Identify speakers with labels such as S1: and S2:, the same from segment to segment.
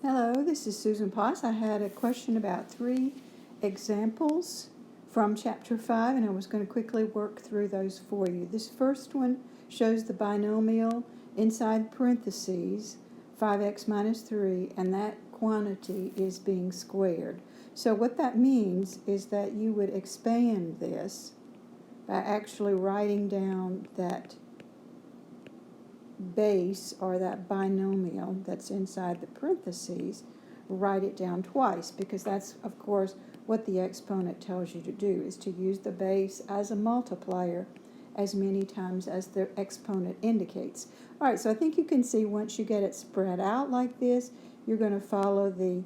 S1: Hello, this is Susan Potts. I had a question about 3 examples from Chapter 5, and I was going to quickly work through those for you. This first one shows the binomial inside parentheses, 5x minus 3, and that quantity is being squared. So what that means is that you would expand this by actually writing down that base or that binomial that's inside the parentheses, write it down twice, because that's, of course, what the exponent tells you to do, is to use the base as a multiplier as many times as the exponent indicates. All right, so I think you can see once you get it spread out like this, you're going to follow the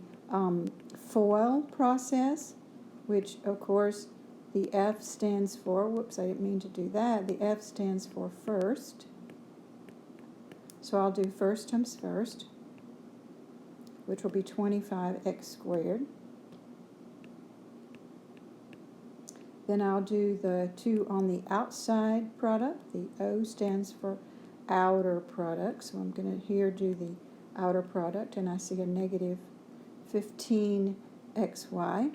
S1: FOIL process, which, of course, the F stands for, whoops, I didn't mean to do that, the F stands for first. So I'll do first times first, which will be 25x squared. Then I'll do the 2 on the outside product. The O stands for outer product. So I'm going to here do the outer product, and I see a negative 15xy.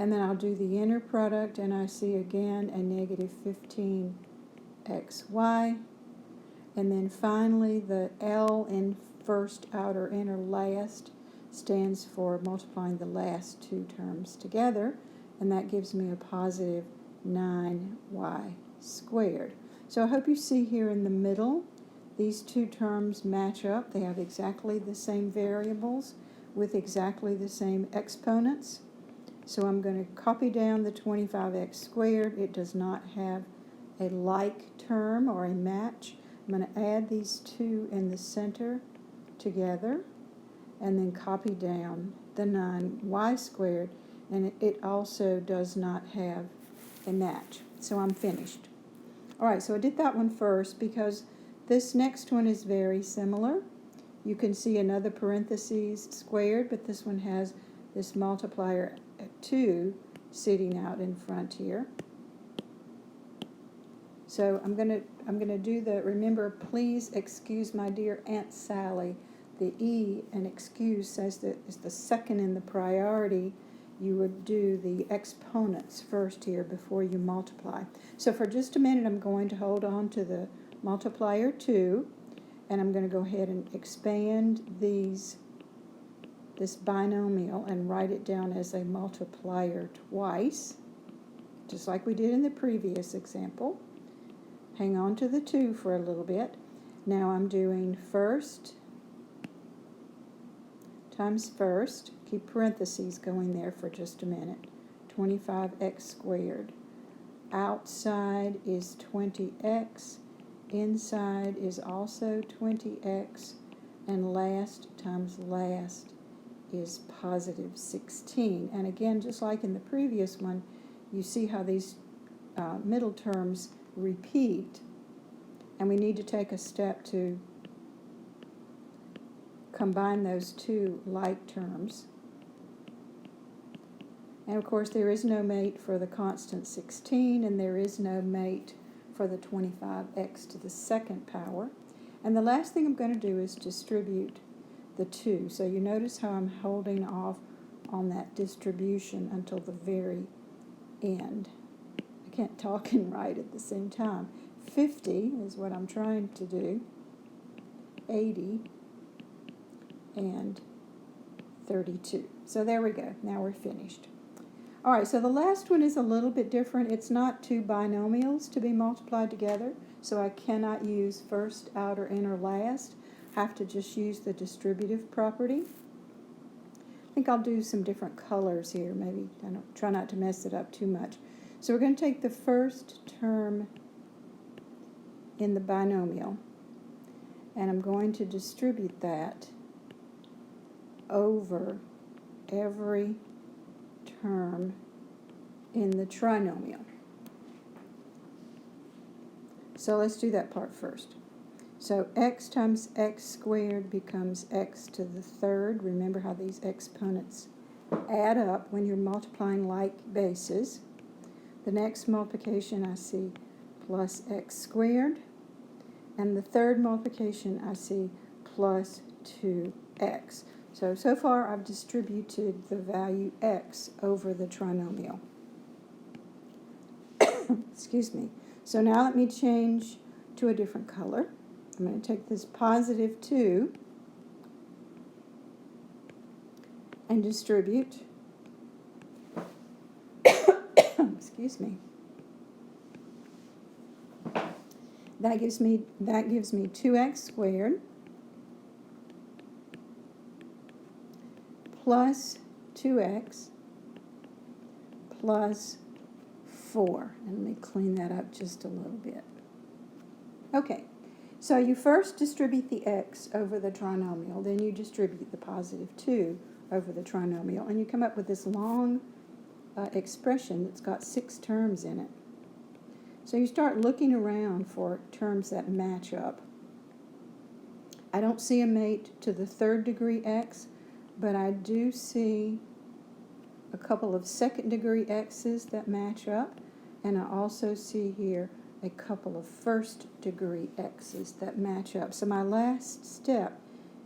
S1: And then I'll do the inner product, and I see again a negative 15xy. And then finally the L in first, outer, inner, last stands for multiplying the last 2 terms together, and that gives me a positive 9y squared. So I hope you see here in the middle, these 2 terms match up. They have exactly the same variables with exactly the same exponents. So I'm going to copy down the 25x squared. It does not have a like term or a match. I'm going to add these 2 in the center together, and then copy down the 9y squared, and it also does not have a match. So I'm finished. All right, so I did that one first because this next one is very similar. You can see another parentheses squared, but this one has this multiplier 2 sitting out in front here. So I'm gonna do the, remember, please excuse my dear Aunt Sally. The E in excuse says that it's the second in the priority. You would do the exponents first here before you multiply. So for just a minute, I'm going to hold on to the multiplier 2, and I'm going to go ahead and expand this binomial and write it down as a multiplier twice, just like we did in the previous example. Hang on to the 2 for a little bit. Now I'm doing first times first. Keep parentheses going there for just a minute. 25x squared. Outside is 20x. Inside is also 20x. And last times last is positive 16. And again, just like in the previous one, you see how these middle terms repeat, and we need to take a step to combine those 2 like terms. And of course, there is no mate for the constant 16, and there is no mate for the 25x to the second power. And the last thing I'm going to do is distribute the 2. So you notice how I'm holding off on that distribution until the very end. I can't talk and write at the same time. 50 is what I'm trying to do. 80 and 32. So there we go. Now we're finished. All right, so the last one is a little bit different. It's not 2 binomials to be multiplied together, so I cannot use first, outer, inner, last. Have to just use the distributive property. I think I'll do some different colors here. Maybe I don't try not to mess it up too much. So we're going to take the first term in the binomial, and I'm going to distribute that over every term in the trinomial. So let's do that part first. So x times x squared becomes x to the third. Remember how these exponents add up when you're multiplying like bases. The next multiplication I see plus x squared. And the third multiplication I see plus 2x. So far I've distributed the value x over the trinomial. Excuse me. So now let me change to a different color. I'm going to take this positive 2 and distribute. Excuse me. That gives me 2x squared plus 2x plus 4. And let me clean that up just a little bit. Okay, so you first distribute the x over the trinomial, then you distribute the positive 2 over the trinomial, and you come up with this long expression that's got 6 terms in it. So you start looking around for terms that match up. I don't see a mate to the third degree x, but I do see a couple of second degree x's that match up, and I also see here a couple of first degree x's that match up. So my last step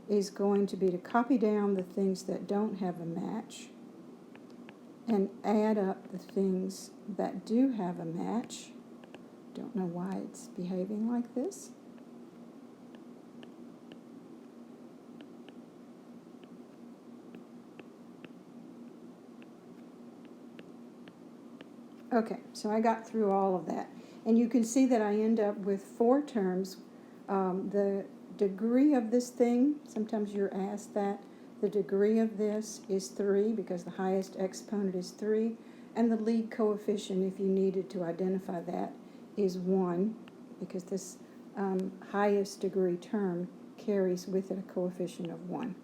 S1: is going to be to copy down the things that don't have a match and add up the things that do have a match. Don't know why it's behaving like this. Okay, so I got through all of that. And you can see that I end up with 4 terms. The degree of this thing, sometimes you're asked that. The degree of this is 3 because the highest exponent is 3. And the lead coefficient, if you needed to identify that, is 1 because this highest degree term carries with it a coefficient of 1.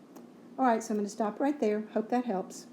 S1: All right, so I'm going to stop right there. Hope that helps.